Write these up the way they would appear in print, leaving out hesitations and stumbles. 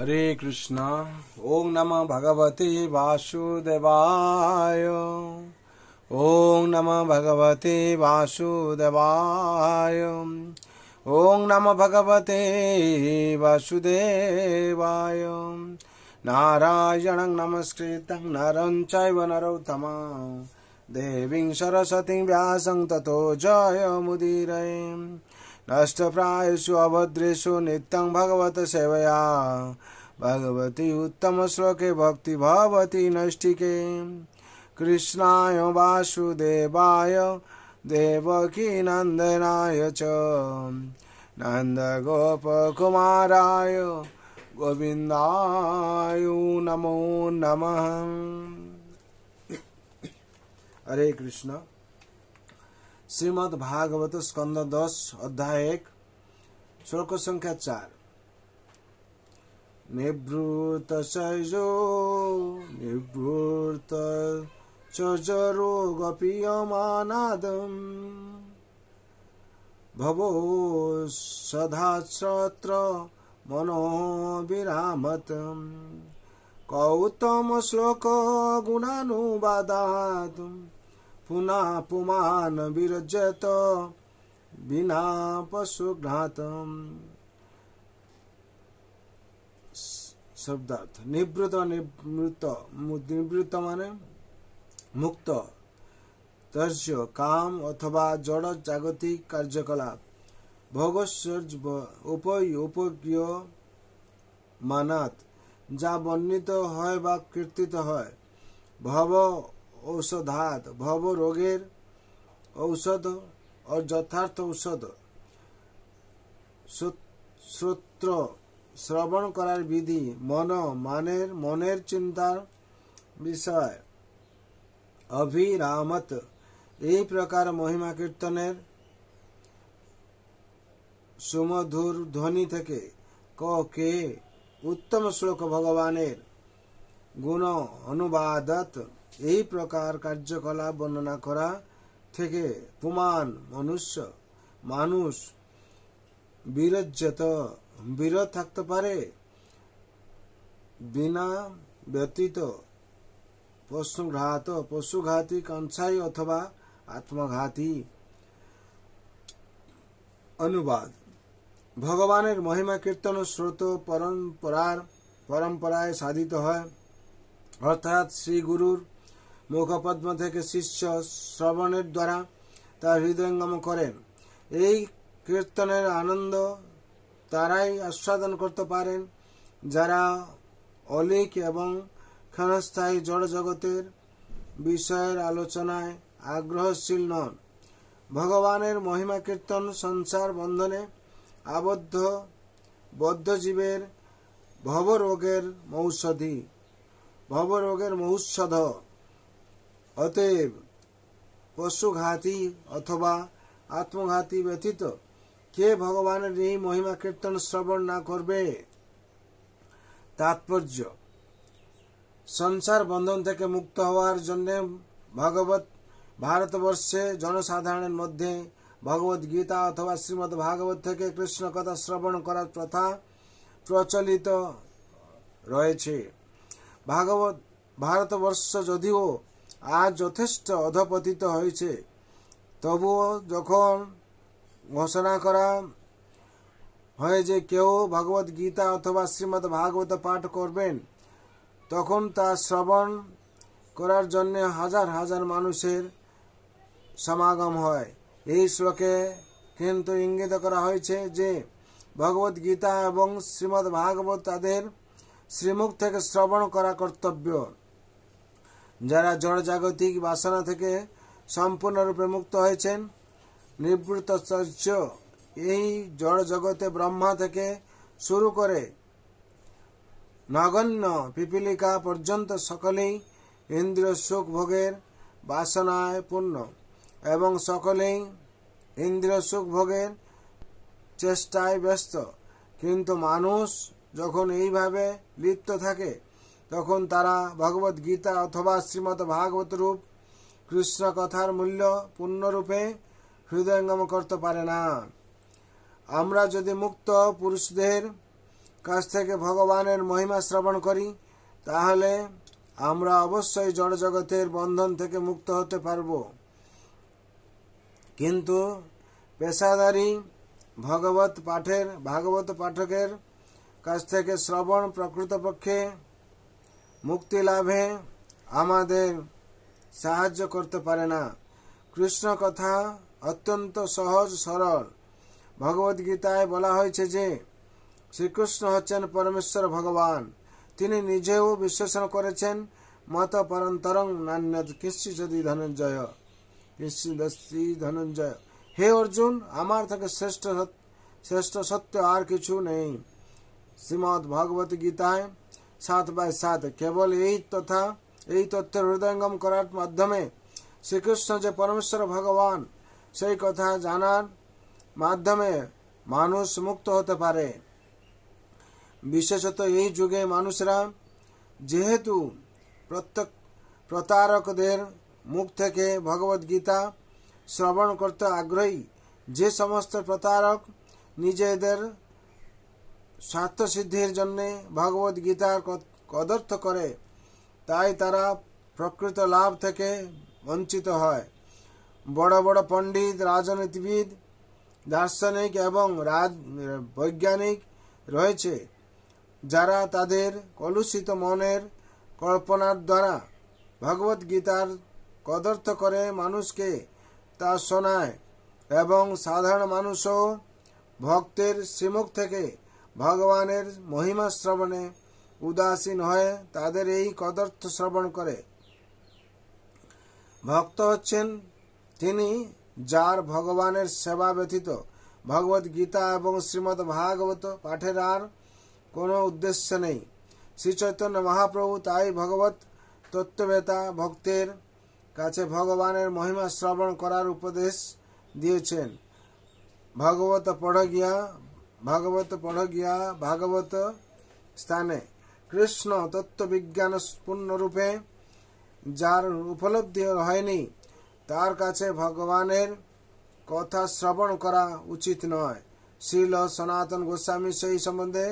हरे कृष्णा। ओम नमः भगवते वासुदेवाय। ओम नमः भगवते वासुदेवाय। ओम नमः भगवते वासुदेवाय। नारायणं नमस्कृतं नरं चैव नरोत्तमं देवीं सरस्वतीं व्यासं ततो जयमुदीरये। नष्टप्रायेषु अभद्रेषु नित्यं भगवत सेवया भगवती उत्तम श्लोके भक्ति भवति नैष्टिके। कृष्णाय वासुदेवाय देवकी नंदनाय च नन्दगोपकुमाराय गोविन्दाय नमो नमः। हरे कृष्ण। श्रीमद् भागवत स्कंद 10 अध्याय 1 श्लोक संख्या 4। निवृत्त शैजो निवृत्त चजरो गपीयमानादम् भवो सदाश्रत्र मनो विरामतम् कौतम श्लोक गुणानुवादात् पुनः पुमान विरजत बिना पशुघ्नातम्। शब्दार्थ निवृत्त निवृत्त निवृत्त माने मुक्त, तर्ज्य काम अथवा जड़ जागतिक कार्यकलाप, भोगश्चर्य उपज्ञ मानात যা বর্ণিত হয় বা কীর্তিত হয়, ভব औषधात भव रोगेर औषध और यथार्थ औषध, श्रोत्र श्रवण करार विधि, मन मानेर मनेर चिंतार विषय, अभिरामत এই प्रकार महिमा कीर्तनेर सुमधुर ध्वनि थेके কে उत्तम श्लोक भगवानेर गुण अनुवादत এই প্রকার কার্যকলাপ বর্ণনা করা থেকে পুমান মানুষ বিরজ্যত বিরত থাকতে পারে, বিনা ব্যতীত পশুঘাতী কঞ্চাই অথবা আত্মঘাতী। অনুবাদ। ভগবানের মহিমা কীর্তন শ্রোত পরম্পরায় সাধিত হয়, অর্থাৎ শ্রী গুরুর মুখপদ্ম থেকে শিষ্য শ্রবণের দ্বারা তার হৃদয়ঙ্গম করেন। এই কীর্তনের আনন্দ তারাই আস্বাদন করতে পারেন যারা অলিক এবং ক্ষণস্থায়ী জড় জগতের বিষয়ের আলোচনায় আগ্রহশীল নন। ভগবানের মহিমা কীর্তন সংসার বন্ধনে আবদ্ধ বদ্ধজীবের ভবরোগের মহৌষধ। অতএব পশুঘাতী অথবা আত্মঘাতী ব্যতীত কে ভগবানের এই মহিমা কীর্তন শ্রবণ না করবে। তাৎপর্য। সংসার বন্ধন থেকে মুক্ত হওয়ার জন্য ভারতবর্ষে জনসাধারণের মধ্যে ভগবত গীতা অথবা শ্রীমদ্ ভাগবত থেকে কৃষ্ণ কথা শ্রবণ করার প্রথা প্রচলিত রয়েছে। ভারতবর্ষ যদিও আজ যথেষ্ট অধপতিত হয়েছে, তবুও যখন ঘোষণা করা হয় যে কেউ ভগবত গীতা অথবা শ্রীমদ্ ভাগবত পাঠ করবেন, তখন তা শ্রবণ করার জন্য হাজার হাজার মানুষের সমাগম হয়। এই শ্লোকে কিন্তু ইঙ্গিত করা হয়েছে যে ভগবত গীতা এবং শ্রীমদ্ ভাগবত তাদের শ্রীমুখ থেকে শ্রবণ করা কর্তব্য। যারা জড় জাগতিক বাসনা থেকে সম্পূর্ণরূপে মুক্ত হয়েছেন, নিবৃত্তচর্য, এই জড় জগতে ব্রহ্মা থেকে শুরু করে নগণ্য পিপিলিকা পর্যন্ত সকলেই ইন্দ্রিয় সুখ ভোগের বাসনায় পূর্ণ এবং সকলেই ইন্দ্রিয় সুখ ভোগের চেষ্টায় ব্যস্ত। কিন্তু মানুষ যখন এইভাবে লিপ্ত থাকে, তখন তারা ভগবত গীতা অথবা শ্রীমদ্ ভাগবত রূপ কৃষ্ণ কথার মূল্য পূর্ণরূপে হৃদয়ঙ্গম করতে পারে না। আমরা যদি মুক্ত পুরুষদের কাছ থেকে ভগবানের মহিমা শ্রবণ করি, তাহলে আমরা অবশ্যই জড় জগতের বন্ধন থেকে মুক্ত হতে পারব। কিন্তু পেশাদারী ভাগবত পাঠকের কাছ থেকে শ্রবণ প্রকৃতপক্ষে মুক্তি লাভে আমাদের সাহায্য করতে পারে না। কৃষ্ণ কথা অত্যন্ত সহজ সরল। ভগবদ গীতায় বলা হয়েছে যে শ্রীকৃষ্ণ হচ্ছেন পরমেশ্বর ভগবান। তিনি নিজেও বিশ্লেষণ করেছেন, মত পরন্তরং নান্যৎ কিঞ্চিদস্তি ধনঞ্জয়। হে অর্জুন, আমার থেকে শ্রেষ্ঠ সত্য আর কিছু নেই। শ্রীমদ্ ভগবত গীতায় 7/7 কেবল এই তথ্যের হৃদয়ঙ্গম করার মাধ্যমে শ্রীকৃষ্ণ যে পরমেশ্বর ভগবান সেই কথা জানার মাধ্যমে মানুষ মুক্ত হতে পারে। বিশেষত এই যুগে মানুষরা যেহেতু প্রত্যেক প্রতারকদের মুখ থেকে ভগবদ গীতা শ্রবণ করতে আগ্রহী, যে সমস্ত প্রতারক নিজেদের স্বার্থসিদ্ধির জন্য ভগবদ গীতার কদর্থ করে, তাই তারা প্রকৃত লাভ থেকে বঞ্চিত হয়। বড় বড় পণ্ডিত, রাজনীতিবিদ, দার্শনিক এবং বৈজ্ঞানিক রয়েছে, যারা তাদের কলুষিত মনের কল্পনার দ্বারা ভগবদ গীতার কদর্থ করে মানুষকে তা শোনায় এবং সাধারণ মানুষও ভক্তের শ্রীমুখ থেকে ভগবানের মহিমা শ্রবণে উদাসীন হয়ে তাদের এই কদর্থ শ্রবণ করে। ভক্ত হচ্ছেন তিনি যার ভগবানের সেবা ব্যতীত ভগবদ গীতা এবং শ্রীমদ্ ভাগবত পাঠের আর কোনো উদ্দেশ্য নেই। শ্রী চৈতন্য মহাপ্রভু তাই ভগবত তত্ত্ববেতা ভক্তের কাছে ভগবানের মহিমা শ্রবণ করার উপদেশ দিয়েছেন। ভাগবত পড় গিয়া ভাগবত স্থানে কৃষ্ণ তত্ত্ববিজ্ঞান পূর্ণরূপে যার উপলব্ধি হয়নি, তার কাছে ভগবানের কথা শ্রবণ করা উচিত নয়। শ্রীল সনাতন গোস্বামী সেই সম্বন্ধে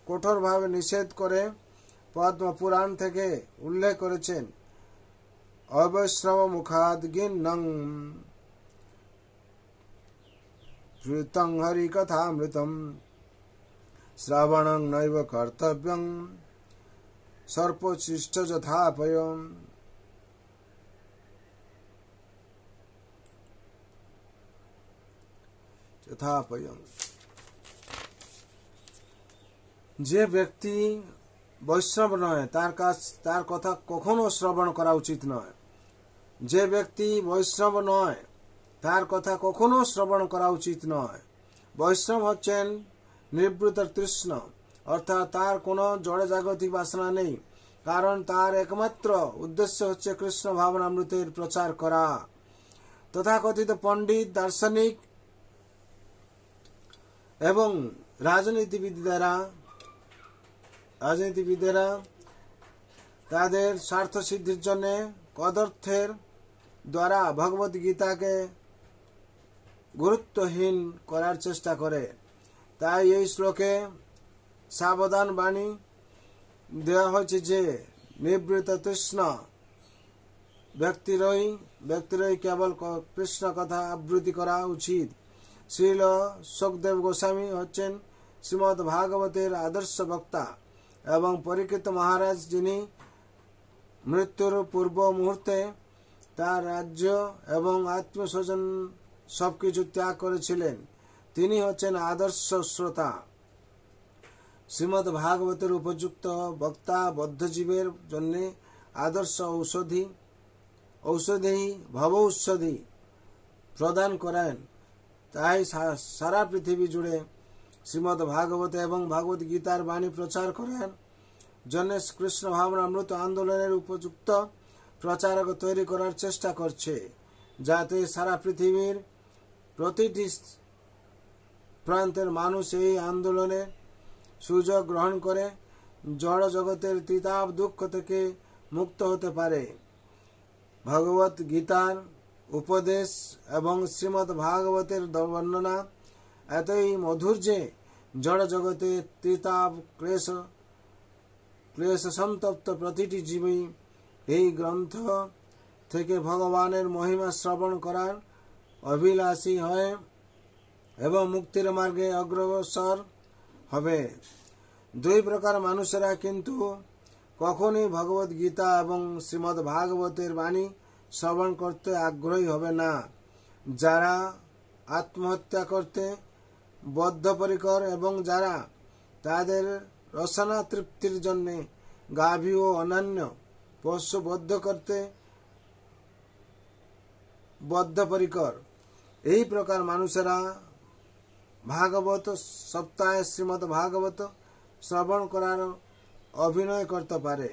কঠোরভাবে নিষেধ করে পদ্ম পুরাণ থেকে উল্লেখ করেছেন। অবৈষ্ণব মুখাদ গিন্নং শ্রুতং হরি কথামৃতম শ্রবণং নৈব কর্তব্যং সর্পোচ্ছিষ্ট যথাপয়ম। যে ব্যক্তি বৈষ্ণব নয় তার কথা কখনো শ্রবণ করা উচিত নয়। যে ব্যক্তি বৈষ্ণব নয় তার কথা কখনো শ্রবণ করা উচিত নয়। বৈষ্ণব হচ্ছেন নিবৃত্ত তৃষ্ণ, অর্থাৎ তার কোনো জড় জাগতিক বাসনা নেই, কারণ তার একমাত্র উদ্দেশ্য হচ্ছে কৃষ্ণ ভাবনামৃতের প্রচার করা। তথাকথিত পণ্ডিত, দার্শনিক এবং রাজনীতিবিদেরা তাদের স্বার্থ সিদ্ধির জন্য কদর্থের দ্বারা ভগবদ গীতাকে গুরুত্বহীন করার চেষ্টা করে। তাই এই শ্লোকে সাবধান বাণী দেওয়া হয়েছে যে নিবৃত্ত তৃষ্ণ ব্যক্তিরই কেবল কৃষ্ণ কথা আবৃত্তি করা উচিত। শ্রীল সুখদেব গোস্বামী হচ্ছেন শ্রীমদ্ ভাগবতের আদর্শ বক্তা এবং পরীক্ষিত মহারাজ, যিনি মৃত্যুর পূর্ব মুহূর্তে তার রাজ্য এবং আত্মস্বজন সবকিছু ত্যাগ করেছিলেন। তিনি হচ্ছেন আদর্শ শ্রোতা। শ্রীমদ্ ভাগবতের উপযুক্ত বক্তা বদ্ধজীবের জন্য আদর্শ ঔষধি প্রদান করেন। তাই সারা পৃথিবী জুড়ে শ্রীমদ্ ভাগবত এবং ভগবদ গীতার বাণী প্রচার করেন জন্য কৃষ্ণ ভাবনামৃত আন্দোলনের উপযুক্ত প্রচারক তৈরি করার চেষ্টা করছে, যাতে সারা পৃথিবীর প্রতিটি প্রান্তের মানুষ এই আন্দোলনে সুযোগ গ্রহণ করে জড় জগতের তিতাব দুঃখ থেকে মুক্ত হতে পারে। ভগবত গীতার উপদেশ এবং শ্রীমদ্ ভাগবতের বর্ণনা এতই মধুর যে জড় জগতে ত্রিতাপ ক্লেশ সন্তপ্ত প্রতিটি জীবী এই গ্রন্থ থেকে ভগবানের মহিমা শ্রবণ করার অভিলাষী হয় এবং মুক্তির মার্গে অগ্রসর হবে। দুই প্রকার মানুষেরা কিন্তু কখনই ভগবত গীতা এবং শ্রীমদ্ ভাগবতের বাণী শ্রবণ করতে আগ্রহী হবে না। যারা আত্মহত্যা করতে বদ্ধপরিকর এবং যারা তাদের রসনা তৃপ্তির জন্য গাভী ও অন্যান্য পশু বদ্ধ করতে বদ্ধপরিকর, এই প্রকার মানুষেরা ভাগবত সপ্তাহে শ্রীমদ্ ভাগবত শ্রবণ করার অভিনয় করতে পারে,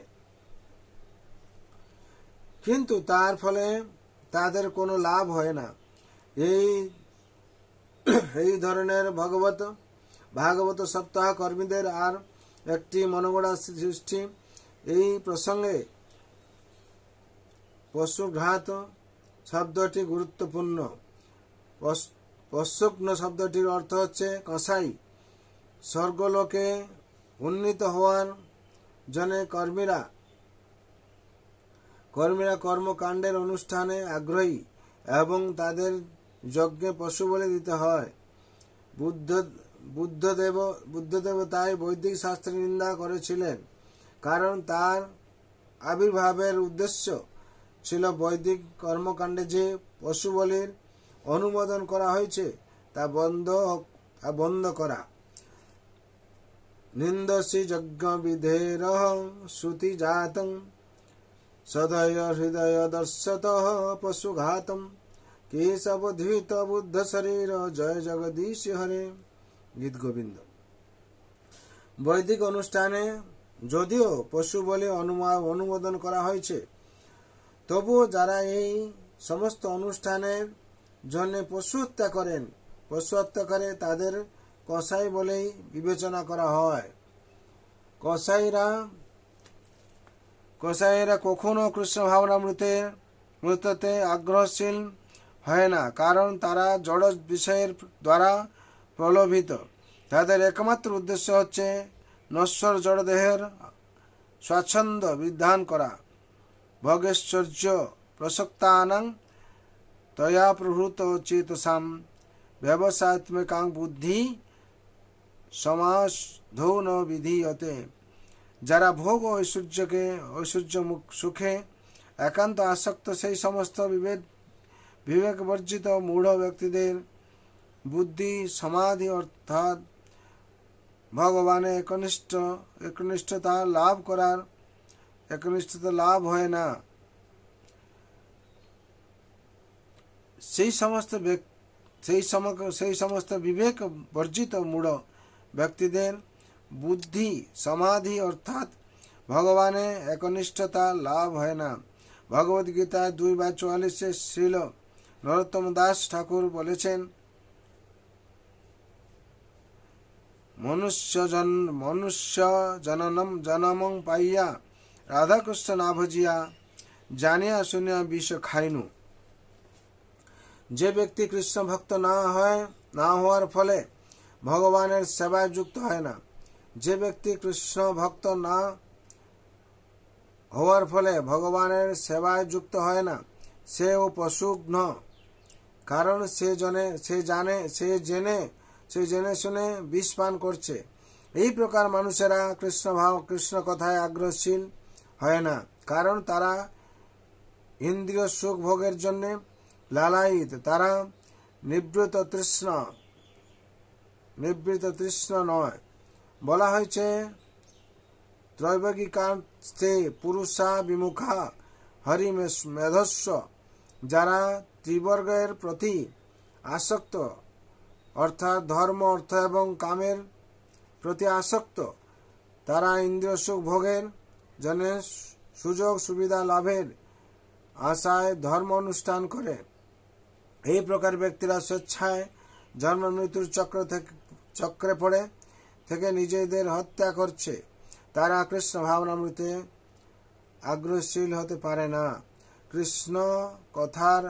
কিন্তু তার ফলে তাদের কোনো লাভ হয় না। এই ধরনের ভাগবত সপ্তাহ কর্মীদের আর একটি মনোগড়া সৃষ্টি। এই প্রসঙ্গে পশুঘাত শব্দটি গুরুত্বপূর্ণ। পশুঘ্ন শব্দটির অর্থ হচ্ছে কসাই। স্বর্গলোকে উন্নীত হওয়ার জন্য কর্মীরা কর্মকাণ্ডের অনুষ্ঠানে আগ্রহী এবং তাদের যজ্ঞে পশু বলি দিতে হয়। বুদ্ধদেব তাই বৈদিক শাস্ত্রের নিন্দা করেছিলেন, কারণ তার আবির্ভাবের উদ্দেশ্য ছিল বৈদিক কর্মকাণ্ডে যে পশু বলির অনুমোদন করা হয়েছে তা বন্ধ করা। নিন্দসি যজ্ঞ বিধের শ্রুতি জাতং সদয় হৃদয় দর্শত পশুঘাতম কেশবদ্ভিত বুদ্ধ শরীর জয় জগদীশ হরে। গীত গোবিন্দ। বৈদিক অনুষ্ঠানে যদিও পশু বলে অনুমোদন করা হয়েছে, তবুও যারা এই সমস্ত অনুষ্ঠানের জন্য পশু হত্যা করে তাদের কসাই বলেই বিবেচনা করা হয়। কসাইরা কখনো কৃষ্ণ ভাবনামৃততে আগ্রহশীল হয় না, কারণ তারা জড় বিষয়ের দ্বারা প্রলোভিত। তাদের একমাত্র উদ্দেশ্য হচ্ছে নশ্বর জড়দেহের স্বাচ্ছন্দ্য বিধান করা। ভোগৈশ্বর্য প্রসক্তানাং তয়া প্রভূত চেতসাম ব্যবসায়ত্মিকাং বুদ্ধি সমাধৌ ন বিধীয়তে। যারা ভোগ ও ঐশ্বর্য সুখে একান্ত আসক্ত, সেই সমস্ত বিবেক বর্জিত মূঢ় ব্যক্তিদের বুদ্ধি সমাধি অর্থাৎ ভগবানের একনিষ্ঠতা লাভ হয় না। সেই সমস্ত বিবেক বর্জিত মূঢ় ব্যক্তিদের বুদ্ধি সমাধি অর্থাৎ ভগবানের একনিষ্ঠতা লাভ হয় না। ভগবদ গীতা 2:44 শ্রীল নরোত্তম দাস ঠাকুর বলেছেন, মনুষ্য জনমং পাইয়া রাধাকৃষ্ণ না ভজিয়া জানিয়া শুনিয়া বিষ খাইনু। যে ব্যক্তি কৃষ্ণ ভক্ত না হওয়ার ফলে ভগবানের সেবায় যুক্ত হয় না, যে ব্যক্তি কৃষ্ণ ভক্ত না হওয়ার ফলে ভগবানের সেবায় যুক্ত হয় না, সে ও পশুঘ্ন, কারণ সে জেনে শুনে বিষ পান করছে। এই প্রকার মানুষেরা কৃষ্ণ কথায় আগ্রহশীল হয় না, কারণ তারা ইন্দ্রিয় সুখ ভোগের জন্য লালায়িত। তারা নিবৃত তৃষ্ণ নয়। বলা হয়েছে, ত্রৈবগিকাস্তে পুরুষা বিমুখা হরি মেধস্ব। যারা ত্রিবর্গের প্রতি আসক্ত, অর্থাৎ ধর্ম, অর্থ এবং কামের প্রতি আসক্ত, তারা ইন্দ্রিয় সুখ ভোগের জন্য সুযোগ সুবিধা লাভের আশায় ধর্ম অনুষ্ঠান করে। এই প্রকার ব্যক্তিরা স্বেচ্ছায় জন্ম মৃত্যুর চক্রে পড়ে থেকে নিজেদের হত্যা করছে। তারা কৃষ্ণ ভাবনামৃতে আগ্রহশীল হতে পারে না। কৃষ্ণ কথার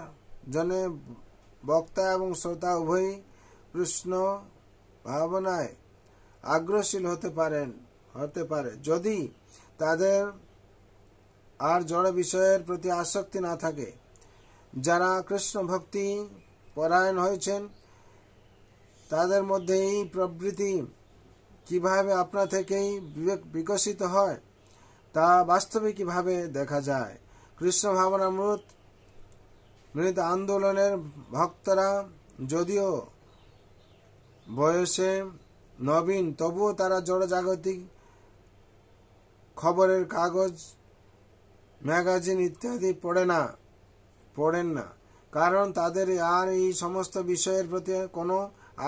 জন্য বক্তা এবং শ্রোতা উভয়ই কৃষ্ণ ভাবনায় আগ্রহশীল হতে পারে যদি তাদের আর জড় বিষয়ের প্রতি আসক্তি না থাকে। যারা কৃষ্ণ ভক্তি পরায়ণ হয়েছেন তাদের মধ্যে এই প্রবৃত্তি কিভাবে আপনা থেকেই বিকশিত হয় তা বাস্তবে কিভাবে দেখা যায়। কৃষ্ণ ভাবনামৃত আন্দোলনের ভক্তরা যদিও বয়সে নবীন, তবুও তারা জড়জাগতিক খবরের কাগজ, ম্যাগাজিন ইত্যাদি পড়েন না, কারণ তাদের আর এই সমস্ত বিষয়ের প্রতি কোনো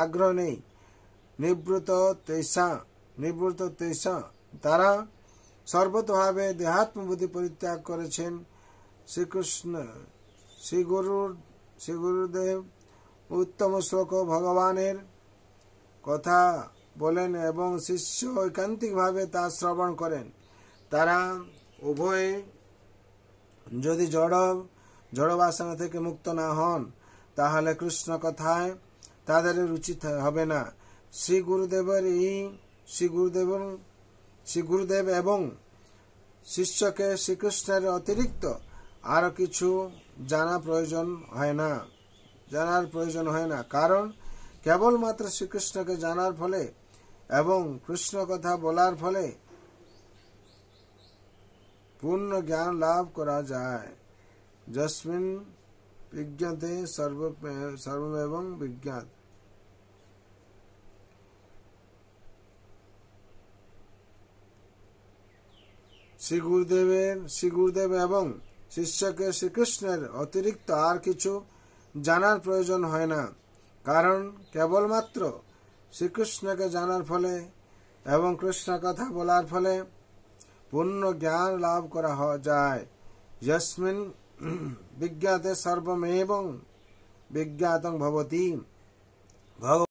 আগ্রহ নেই। নিবৃত্ত তৃষা তারা সর্বতভাবে দেহাত্মবুদ্ধি পরিত্যাগ করেছেন। শ্রী গুরুদেব উত্তম শ্লোক ভগবানের কথা বলেন এবং শিষ্য ঐকান্তিকভাবে তা শ্রবণ করেন। তারা উভয়ে যদি জড় বাসনা থেকে মুক্ত না হন তাহলে কৃষ্ণ কথায় তাদের রুচি হবে না। শ্রী গুরুদেব এবং শিষ্যকে শ্রীকৃষ্ণের অতিরিক্ত আরো কিছু জানার প্রয়োজন হয় না, কারণ কেবলমাত্র শ্রীকৃষ্ণকে জানার ফলে এবং কৃষ্ণ কথা বলার ফলে পূর্ণ জ্ঞান লাভ করা যায়। যস্মিন বিজ্ঞাতে সর্বমেবং বিজ্ঞাত। শ্রী গুরুদেব এবং শিষ্যকে শ্রীকৃষ্ণের অতিরিক্ত আর কিছু জানার প্রয়োজন হয় না, কারণ কেবলমাত্র শ্রীকৃষ্ণকে জানার ফলে এবং কৃষ্ণ কথা বলার ফলে পূর্ণ জ্ঞান লাভ করা যায়। যস্মিন বিজ্ঞাতে সর্বমেবং বিজ্ঞাতং ভবতি।